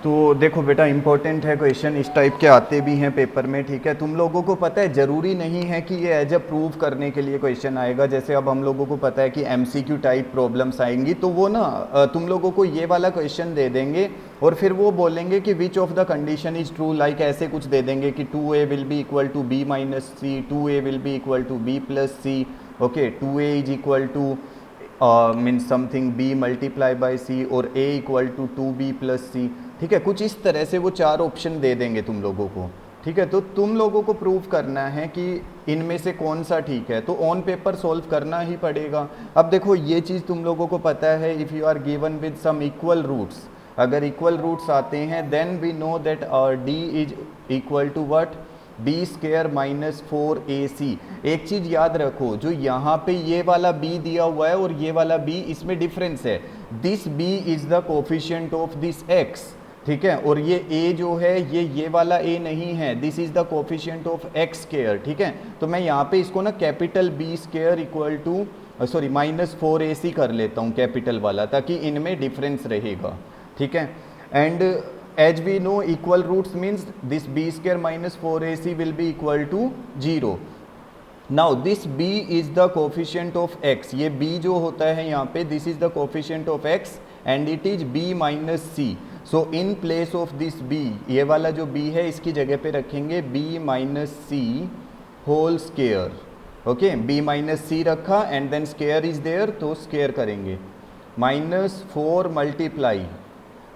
तो देखो बेटा, इंपॉर्टेंट है क्वेश्चन, इस टाइप के आते भी हैं पेपर में, ठीक है। तुम लोगों को पता है ज़रूरी नहीं है कि ये एज अ प्रूव करने के लिए क्वेश्चन आएगा। जैसे अब हम लोगों को पता है कि एमसीक्यू टाइप प्रॉब्लम्स आएंगी, तो वो ना तुम लोगों को ये वाला क्वेश्चन दे देंगे और फिर वो बोलेंगे कि which of the condition is true, like ऐसे कुछ दे देंगे कि 2a will be equal to b minus c, 2a will be equal to b plus c, okay, 2a is equal to means something b multiply by c और a equal to 2b plus c, ठीक है। कुछ इस तरह से वो 4 option दे देंगे तुम लोगों को, ठीक है। तो तुम लोगों को प्रूव करना है कि इनमें से कौन सा ठीक है, तो ऑन पेपर सॉल्व करना ही पड़ेगा। अब देखो ये चीज़ तुम लोगों को पता है, if you are given with some equal roots, अगर इक्वल रूट्स आते हैं then we know that our D is equal to what, B square minus 4ac। एक चीज़ याद रखो, जो यहाँ पे ये वाला b दिया हुआ है और ये वाला b, इसमें डिफरेंस है। This b is the coefficient of this x, ठीक है, और ये a जो है ये वाला a नहीं है, this is the coefficient of x square, ठीक है। तो मैं यहाँ पे इसको ना capital b square equal to sorry minus 4ac कर लेता हूँ, कैपिटल वाला, ताकि इनमें डिफरेंस रहेगा, ठीक है। And as we know equal roots means this b square minus 4ac will be equal to 0. now this b is the coefficient of x, ये b जो होता है यहाँ पे, this is the coefficient of x and it is b minus c. so in place of this b, ये वाला जो b है इसकी जगह पे रखेंगे b minus c whole square, okay, b minus c रखा and then square is there, तो square करेंगे, minus 4 multiply,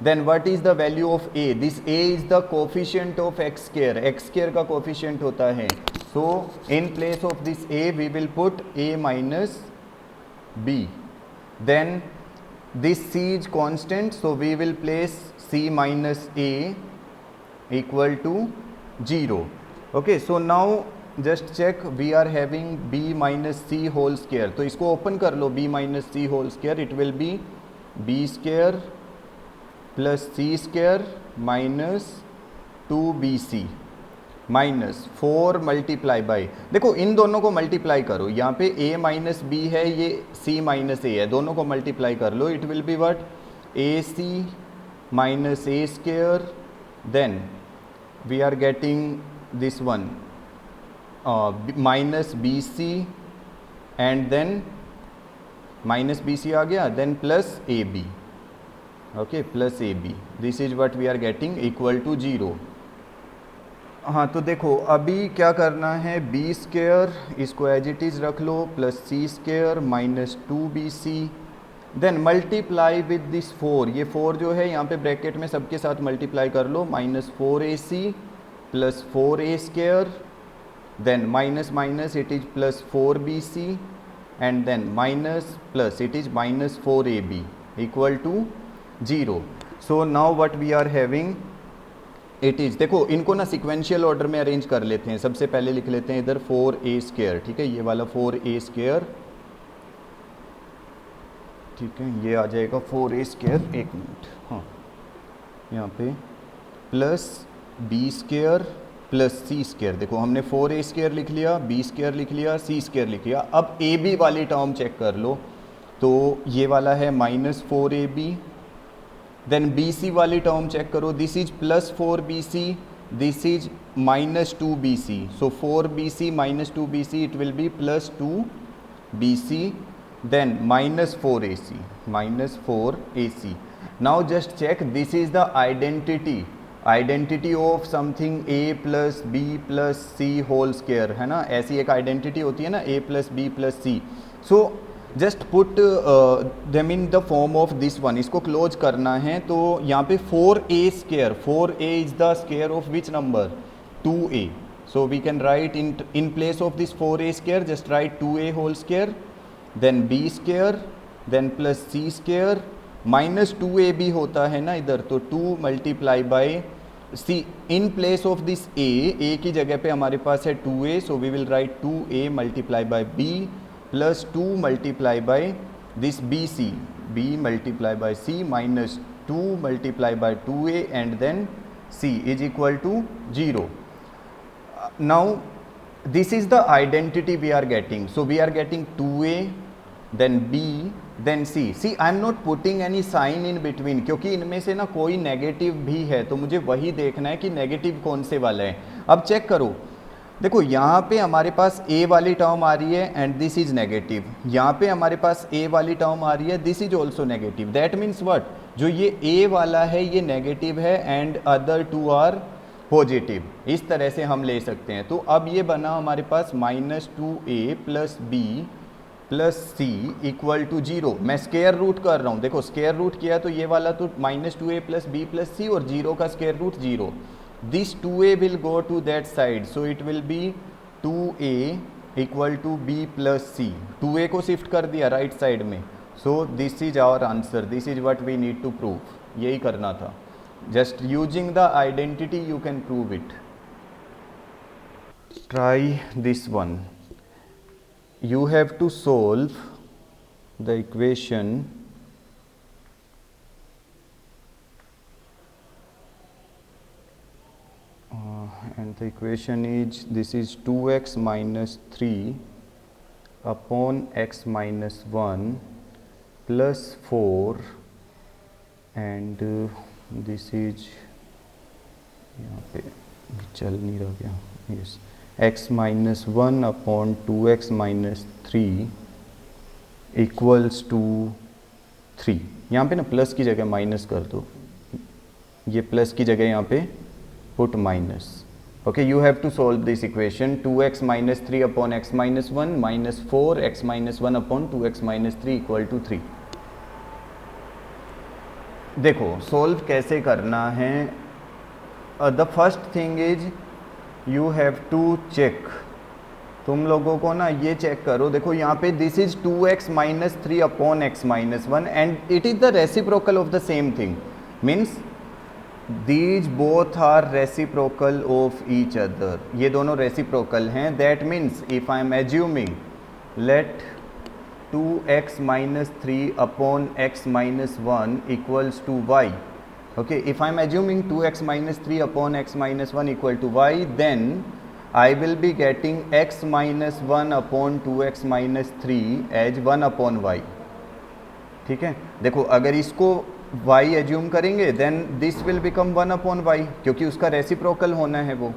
then what is the value of a, this a is the coefficient of x square का coefficient होता है, so in place of this a we will put a minus b, then this c is constant, so we will place c minus a equal to 0, okay. so now just check, we are having b minus c whole square, तो इसको open कर लो, b minus c whole square, it will be b square plus C square minus 2bc minus 4 multiply by, देखो इन दोनों को multiply करो, यहाँ पे a माइनस बी है, ये c माइनस a है, दोनों को मल्टीप्लाई कर लो, it will be what, ac minus a square, then we are getting this one minus bc and then minus bc आ गया, then plus ab, okay, plus a b, this is what we are getting equal to 0। हाँ तो देखो अभी क्या करना है, b square इसको एज इट इज़ रख लो, plus C square minus 2bc, then multiply with this 4, ये 4 जो है यहाँ पे ब्रैकेट में सबके साथ मल्टीप्लाई कर लो, minus 4ac plus 4a square, then minus minus it is plus 4bc and then minus plus it is minus 4ab equal to 0। So now what we are having, it is, देखो इनको ना sequential order में arrange कर लेते हैं, सबसे पहले लिख लेते हैं इधर 4a स्क्वेयर, ठीक है, ये वाला 4a स्क्वेयर, ठीक है, ये आ जाएगा 4a स्क्वेयर, एक मिनट, हाँ यहाँ पे plus b square plus c square, देखो हमने 4a स्क्वेयर लिख लिया, b स्क्वेयर लिख लिया, c स्क्वेयर लिख लिया। अब ab वाली टर्म चेक कर लो, तो ये वाला है माइनस 4ab, देन BC वाली टर्म चेक करो, this is plus 4bc, this is minus 2bc, so 4bc minus 2bc it will be plus 2bc, then minus 4ac, now just check, this is the identity of something a plus b plus c whole square, है ना, ऐसी एक identity होती है ना, a plus b plus c, so just put them in the form of this one, इसको close करना है, तो यहाँ पे 4a square, 4a is the square of which number, 2a, so we can write in place of this 4a square just write 2a whole square, then b square, then plus c square, minus 2ab होता है ना इधर, तो 2 multiply by c, in place of this a की जगह पे हमारे पास है 2a, so we will write 2a multiply by b plus 2 multiply by this b multiply by c minus 2 multiply by 2a and then c is equal to 0। Now this is the identity we are getting, so we are getting 2a then b then C I am not putting any sign in between, क्योंकि इनमें से ना कोई negative भी है तो मुझे वही देखना है कि नेगेटिव कौन से वाला है। अब चेक करो, देखो यहाँ पे हमारे पास a वाली टर्म आ रही है एंड दिस इज नेगेटिव, यहाँ पे हमारे पास a वाली टर्म आ रही है, this is also negative. That means what, जो ये a वाला है ये नेगेटिव है and other two are positive. इस तरह से हम ले सकते हैं। तो अब ये बना हमारे पास -2a plus b plus C equal to 0। मैं स्केयर रूट कर रहा हूँ, देखो स्केयर रूट किया तो ये वाला तो -2a प्लस b प्लस सी और 0 का square root 0। This 2a will go to that side, so it will be 2a equal to b plus c। 2a को शिफ्ट कर दिया राइट साइड में, so this is our answer, this is what we need to prove। यही करना था, just using the identity you can prove it। Try this one, you have to solve the equation and the equation is, this is 2x minus 3 upon x minus 1 plus 4 and this is, यहाँ पे चल नहीं रहा क्या, yes, x minus 1 upon 2x minus 3 equals to 3। यहाँ पे ना plus की जगह माइनस कर दो, ये प्लस की जगह यहाँ पे put minus। okay, you have to solve this equation, 2x minus 3 upon x minus 1 minus 4 x minus 1 upon 2x minus 3 equal to 3। देखो solve कैसे करना है। the first thing is you have to check, तुम लोगों को ना ये check करो, देखो यहाँ पे this is 2x minus 3 upon x minus 1 and it is the reciprocal of the same thing, means these both are reciprocal of each other। ये दोनों reciprocal हैं। that means if I am assuming let 2x minus 3 upon x minus 1 equals to y, okay, if I am assuming 2x minus 3 upon x minus 1 equal to y, then I will be getting x minus 1 upon 2x minus 3 as 1 upon y। ठीक है, देखो अगर इसको y assume करेंगे then this will become 1 upon y, क्योंकि उसका reciprocal होना है वो।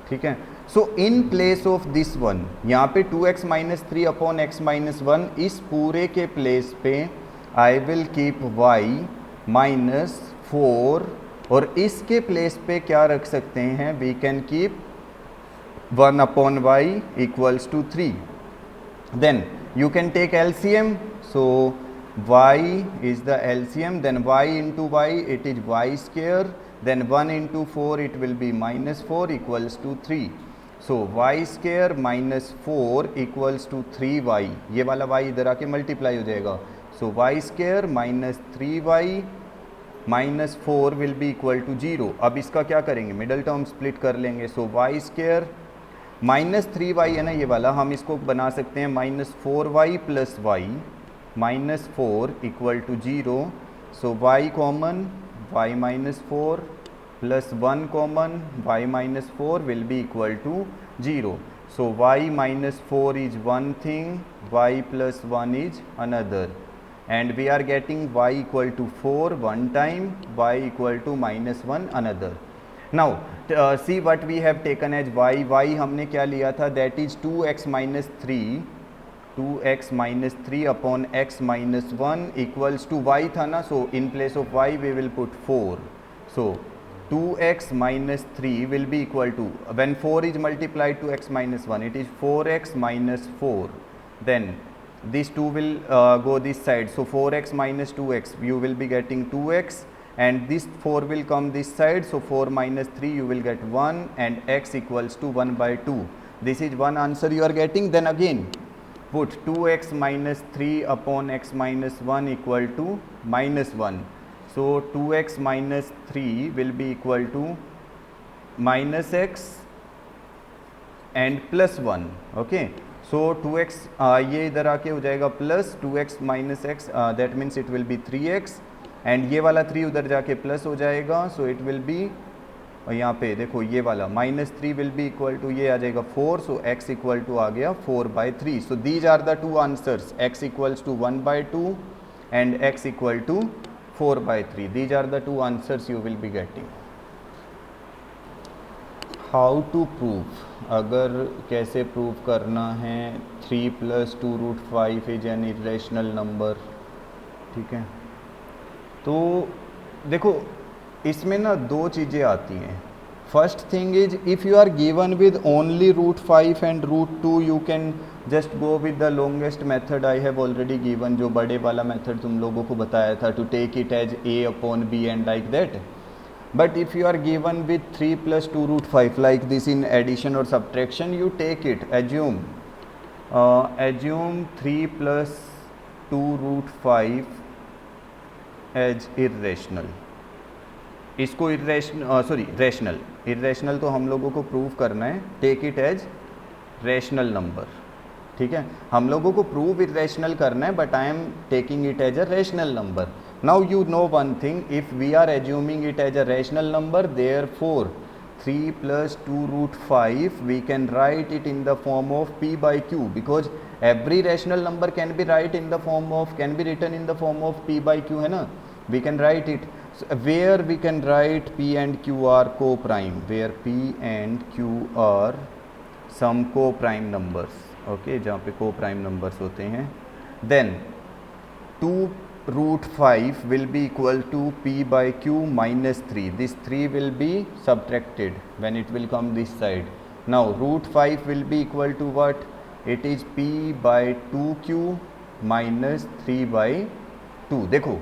ठीक है, so in place of this one, यहाँ पे 2x minus 3 upon x minus 1, इस पूरे के प्लेस पे I will keep y minus 4 और इसके प्लेस पे क्या रख सकते हैं, we can keep 1 upon y equals to 3। Then you can take LCM, सो y is the LCM, then y into y it is y square, then 1 into 4 it will be minus 4 equals to 3। so y square minus 4 equals to 3y, ये वाला y इधर आके multiply हो जाएगा, so y square minus 3y minus 4 will be equal to 0। अब इसका क्या करेंगे, मिडल टर्म स्प्लिट कर लेंगे, so y square minus 3y है ना ये वाला, हम इसको बना सकते हैं minus 4y plus y minus 4 equal to 0, so y common y minus 4 plus 1 common y minus 4 will be equal to 0, so y minus 4 is one thing, y plus 1 is another, and we are getting y equal to 4 one time, y equal to minus 1 another। now see what we have taken as y हमने क्या लिया था, that is 2x minus 3 upon x minus 1 equals to y था ना, so in place of y we will put 4, so 2x minus 3 will be equal to, when 4 is multiplied to x minus 1 it is 4x minus 4, then these 2 will go this side, so 4x minus 2x you will be getting 2x and this 4 will come this side, so 4 minus 3 you will get 1 and x equals to 1 by 2। this is one answer you are getting। then again put 2x minus 3 upon x minus 1 equal to minus 1, so 2x minus 3 will be equal to minus x and plus 1, okay, so 2x ये इधर आके हो जाएगा plus 2x minus x, that means it will be 3x and ये वाला 3 उधर जाके plus हो जाएगा, so it will be और यहाँ पे देखो ये वाला -3 विल बी इक्वल टू ये आ जाएगा 4, सो x इक्वल टू आ गया 4/3. So these are the two answers, x equals to 1/2 and x equal to 4/3. These are the two answers you will be getting. How to prove, अगर कैसे prove करना है 3 + 2√5 is an irrational number. ठीक है, तो देखो इसमें ना दो चीज़ें आती हैं. First thing is if you are given with only √5 and √2 you can just go with the longest method I have already given, जो बड़े वाला मेथड तुम लोगों को बताया था, to take it as a/b and like that. But if you are given with 3 + 2√5 like this in addition or subtraction, you take it, assume 3 + 2√5 as irrational. इसको rational तो हम लोगों को प्रूव करना है, take it as rational number. ठीक है, हम लोगों को प्रूव इरेशनल करना है, but I am taking it as a rational number. Now you know one thing, if we are assuming it as a rational number, therefore 3 + 2√5 we can write it in the form of p/q, because every rational number can be written in the form of p/q, है ना. We can write it. So where we can write p and q are co-prime, where p and q are some co-prime numbers. Okay, जहाँ पे co-prime numbers होते हैं, then 2√5 will be equal to p/q -3. This 3 will be subtracted when it will come this side. Now √5 will be equal to what? It is p/2q -3/2. देखो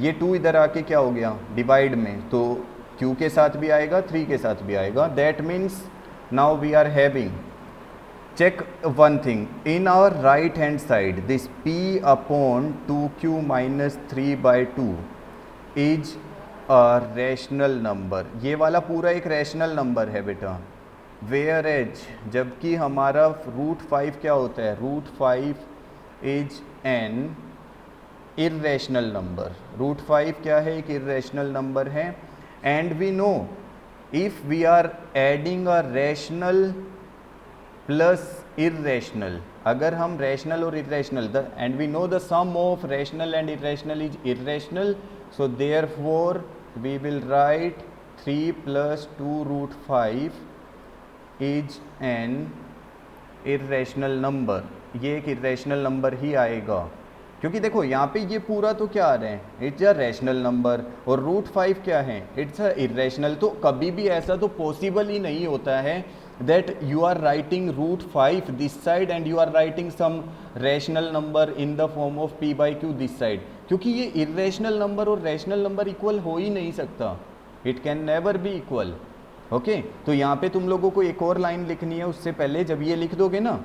ये 2 इधर आके क्या हो गया, डिवाइड में, तो q के साथ भी आएगा, 3 के साथ भी आएगा. That means now we are having, check one thing, in our right hand side this p/2q -3/2 is a rational number. ये वाला पूरा एक रैशनल नंबर है बेटा. वेयर एज, जबकि हमारा √5 क्या होता है, √5 इज एन इरेशनल नंबर. √5 क्या है, एक इरेशनल नंबर है. And we know if we are adding a rational plus irrational, अगर हम रैशनल और irrational, and we know the sum of rational and irrational is irrational, so therefore we will write 3 + 2√5 is an irrational number. ये एक irrational number ही आएगा, क्योंकि देखो यहाँ पे ये पूरा तो क्या आ रहे हैं, इट्स अ रैशनल नंबर, और √5 क्या है, इट्स अ इरेशनल. तो कभी भी ऐसा तो पॉसिबल ही नहीं होता है that you are writing √5 this side and you are writing some rational number in the form of p/q this side, क्योंकि ये irrational number और rational number इक्वल हो ही नहीं सकता. it can never be equal. Okay, तो यहाँ पे तुम लोगों को एक और लाइन लिखनी है उससे पहले. जब ये लिख दोगे ना,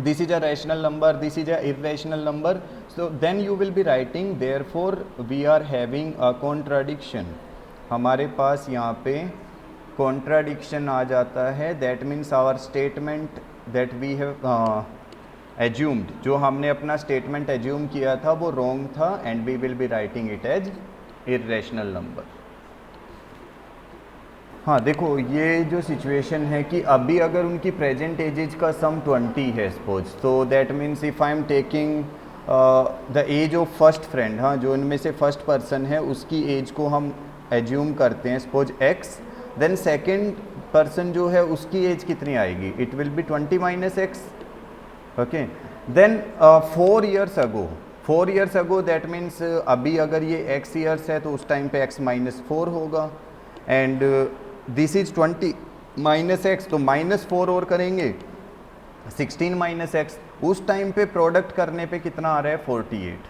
this is a rational number, this is a irrational number, so then you will be writing therefore we are having a contradiction. हमारे पास यहाँ पे कॉन्ट्राडिक्शन आ जाता है. That means our statement that we have assumed, जो हमने अपना statement assume किया था वो रॉन्ग था, and we will be writing it as irrational number. हाँ देखो, ये जो सिचुएशन है कि अभी अगर उनकी प्रेजेंट एजेज का सम 20 है सपोज, तो that means if I am taking the age of first friend, हाँ जो इनमें से फर्स्ट पर्सन है उसकी एज को हम एज्यूम करते हैं suppose x, then second person जो है उसकी एज कितनी आएगी, it will be 20 - x. Okay, then 4 years ago that means अभी अगर ये x ईयर्स है तो उस टाइम पे x -4 होगा, एंड दिस इज 20 - x, तो -4 और करेंगे 16 - x, उस टाइम पे प्रोडक्ट करने पे कितना आ रहा है 48.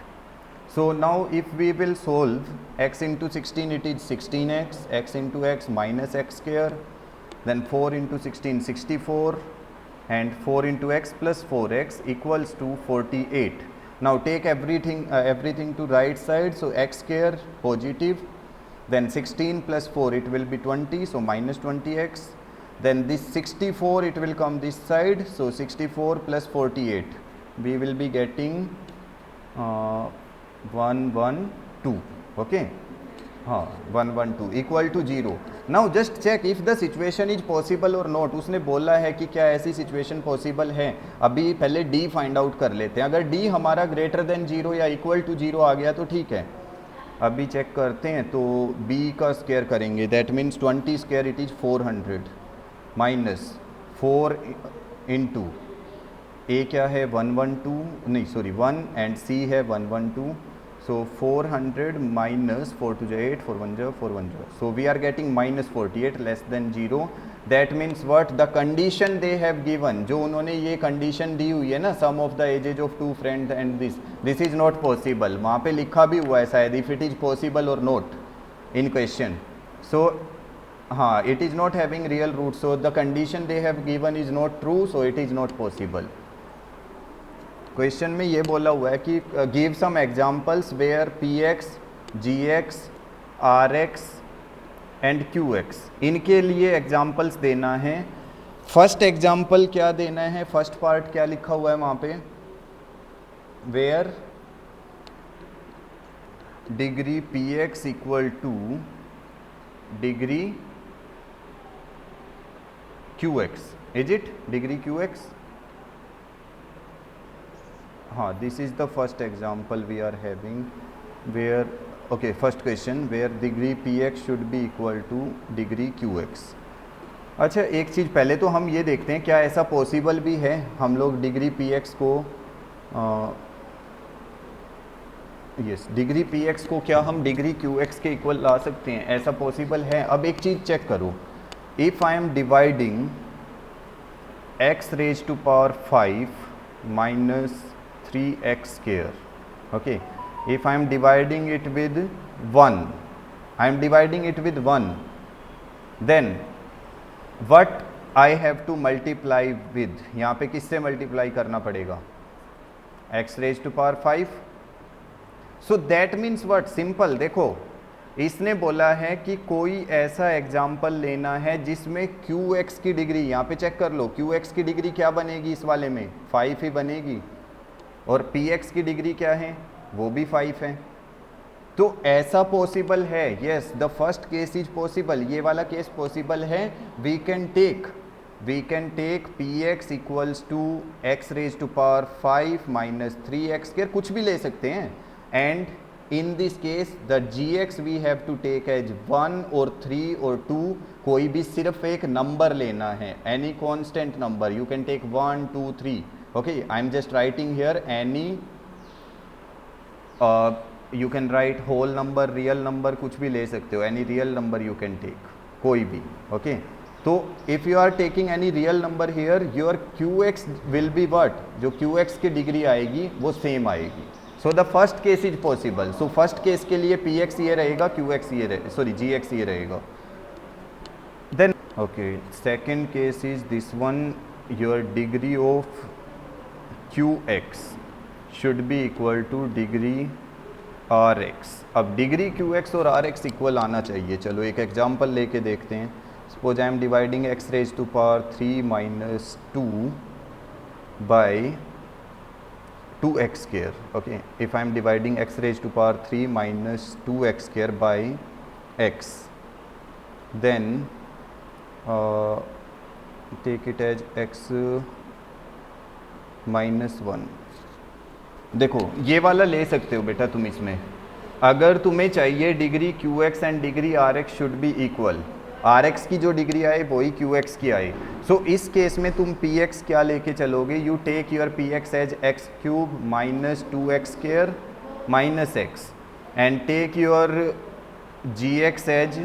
So now if we will solve x into 16, it is 16x, x into x minus x square, then 4 into 16 64, and 4 into x plus 4x equals to 48. Now take everything to right side, so x square positive, then 16 plus 4 it will be 20, so minus 20x, then this 64 it will come this side, so 64 plus 48 we will be getting 112. Okay, हाँ 112 equal to 0। Now just check if the situation is possible और not. उसने बोला है कि क्या ऐसी situation possible है। अभी पहले डी फाइंड आउट कर लेते हैं। अगर डी हमारा ग्रेटर देन 0 या इक्वल टू 0 आ गया तो ठीक है। अभी चेक करते हैं तो बी का स्क्वायर करेंगे, that means 20 square it is 400 minus 4 into a क्या है 112, नहीं सॉरी 1 एंड सी है 112। So 400 minus 4 to 8, 4 1 4 1 so we are getting minus 48 less than 0। that means what the condition they have given, जो उन्होंने ये condition दी हुई है ना, sum of the ages of two friends and this is not possible। वहाँ पे लिखा भी हुआ है शायद if it is possible or not in question। so हाँ it is not having real root, so the condition they have given is not true, so it is not possible। Question में ये बोला हुआ है कि give some examples where P X G X R X and Q X, इनके लिए examples देना है। फर्स्ट एग्जांपल क्या देना है, फर्स्ट पार्ट क्या लिखा हुआ है वहाँ पे, where degree P x equal to degree Q x, is it degree Q x. हाँ this is the first example we are having where okay first question where degree P x should be equal to degree Q x. अच्छा एक चीज़ पहले तो हम ये देखते हैं क्या ऐसा पॉसिबल भी है, हम लोग डिग्री पी एक्स को यस डिग्री पी एक्स को क्या हम डिग्री क्यू एक्स के इक्वल ला सकते हैं, ऐसा पॉसिबल है। अब एक चीज़ चेक करो, if I am dividing X raise to power 5 minus 3x square, okay, if I am dividing it with 1, I am dividing it with 1, then what I have to multiply with, यहाँ पे किससे multiply करना पड़ेगा, x raised to power 5। so that means what, simple, देखो इसने बोला है कि कोई ऐसा एग्जाम्पल लेना है जिसमें qx की डिग्री, यहाँ पे चेक कर लो qx की डिग्री क्या बनेगी इस वाले में 5 ही बनेगी, और px की डिग्री क्या है वो भी 5 है। तो ऐसा पॉसिबल है, yes the first case is possible, ये वाला केस पॉसिबल है। We can take px equals to x raise to power 5 minus 3x square, कुछ भी ले सकते हैं। And in this case the gx we have to take as 1 और 3 और 2, कोई भी सिर्फ एक नंबर लेना है, any constant number, you can take 1 2 3। okay, I am just writing here any you can write whole number, real number, कुछ भी ले सकते हो, any real number you can take, कोई भी। okay, तो if you are taking any real number here your qx will be what, जो qx की डिग्री आएगी वो सेम आएगी। so the first case is possible, so first case के लिए px ये रहेगा, qx ये रहेगा, sorry gx ये रहेगा। then okay second case is this one, your degree of qx should be equal to degree rx। अब डिग्री qx और rx इक्वल आना चाहिए। चलो एक एग्जांपल लेके देखते हैं। Suppose I am dividing x raise to power 3 minus 2 by 2x square. Okay, if I am dividing x raise to power 3 minus 2x square by x, then take it as x -1। देखो ये वाला ले सकते हो बेटा तुम इसमें, अगर तुम्हें चाहिए degree qx and degree rx should be equal, rx की जो डिग्री आए वही qx की आए। सो इस केस में तुम px क्या लेके चलोगे, you take your px as x cube minus 2x square minus x and take your gx as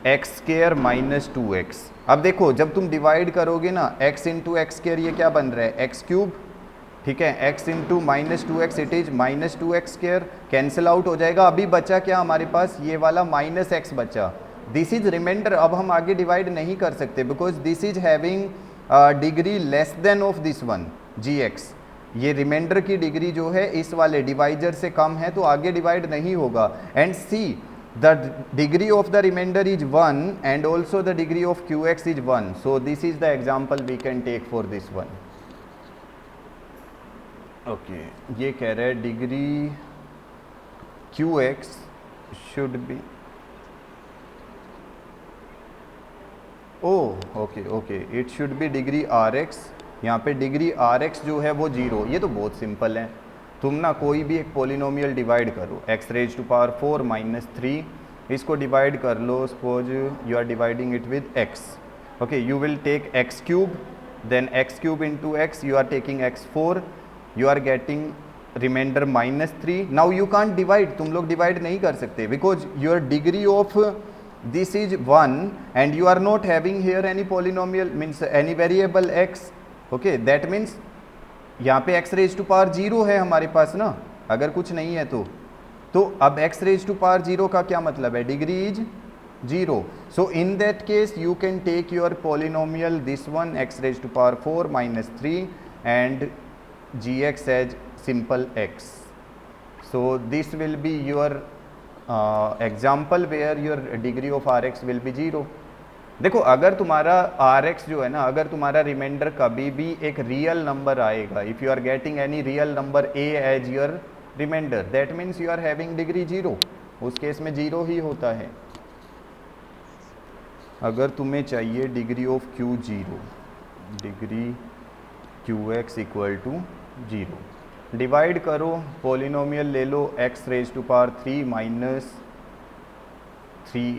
x square minus 2x। अब देखो जब तुम डिवाइड करोगे ना x इंटू एक्स स्क्वायर, ये क्या बन रहा है x क्यूब, ठीक है, x into minus 2x it is minus 2x square, cancel out हो जाएगा। अभी बचा क्या हमारे पास, ये वाला माइनस x बचा, दिस इज रिमाइंडर। अब हम आगे डिवाइड नहीं कर सकते because this is having degree less than of this one gx, ये रिमाइंडर की डिग्री जो है इस वाले डिवाइजर से कम है तो आगे डिवाइड नहीं होगा। And see the degree of the remainder is 1 and also the degree of qx is 1, so this is the example we can take for this one। okay, ये कह रहा है degree qx should be, oh okay okay, it should be degree R X. यहाँ पे degree R x जो है वो 0। ये तो बहुत सिंपल है। तुम ना कोई भी एक पोलिनोमियल डिवाइड करो, x raise to power 4 minus 3, इसको डिवाइड कर लो। Suppose you are dividing it with x, okay, you will take x cube, then x cube into x, you are taking x4, you are getting remainder -3। Now you can't divide, तुम लोग divide नहीं कर सकते, because your degree of this is 1 and you are not having here any polynomial, means any variable x, okay, that means यहाँ पे x raised to power 0 है हमारे पास ना, अगर कुछ नहीं है तो अब x raised to power 0 का क्या मतलब है, degree is 0। so in that case you can take your polynomial this one x raised to power 4 minus 3 and gx as simple x। so this will be your example where your degree of R X will be 0। देखो अगर तुम्हारा are x जो है ना, अगर तुम्हारा reminder कभी भी एक रियल नंबर आएगा, if you are getting any real number a as your reminder, that means you are having degree 0, उस केस में 0 ही होता है। अगर तुम्हें चाहिए degree of Q 0, degree Q X equal to 0, divide करो, पोलिनोमियल ले लो x raise to power 3 minus 3,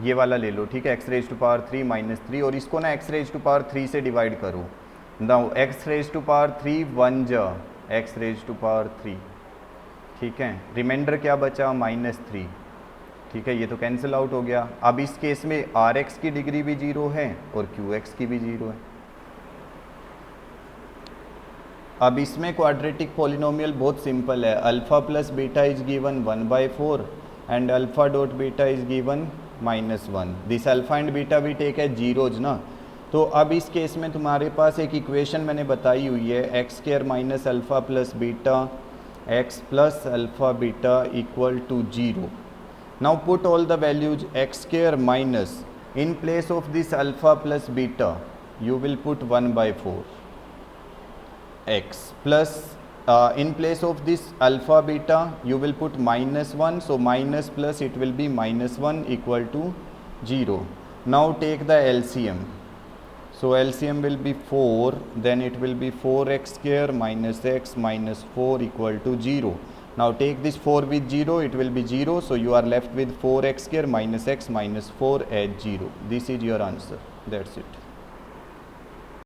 ये वाला ले लो, ठीक है, x raise to power 3 minus 3, और इसको ना x रेज टू पावर 3 से डिवाइड करो। Now x raise to power 3 1 जा x रेज टू पावर 3, ठीक है, रिमाइंडर क्या बचा -3, ठीक है, ये तो कैंसिल आउट हो गया। अब इस केस में आर एक्स की डिग्री भी 0 है और क्यू एक्स की भी 0 है। अब इसमें क्वाड्रेटिक पॉलिनोमियल बहुत सिंपल है, alpha plus beta is given 1/4 and alpha dot beta is given -1। This alpha and beta we take as zeros ना। तो अब इस केस में तुम्हारे पास एक इक्वेशन मैंने बताई हुई है, X square minus alpha plus beta X plus alpha beta equal to 0। Now put all the values, X square minus, in place of this alpha plus beta you will put 1/4 x plus in place of this alpha beta you will put -1, so minus plus it will be -1 equal to 0. Now take the LCM, so LCM will be 4, then it will be 4x square minus x minus 4 equal to 0. Now take this 4 with 0, it will be 0, so you are left with 4x square minus x minus 4 as 0. This is your answer, that's it.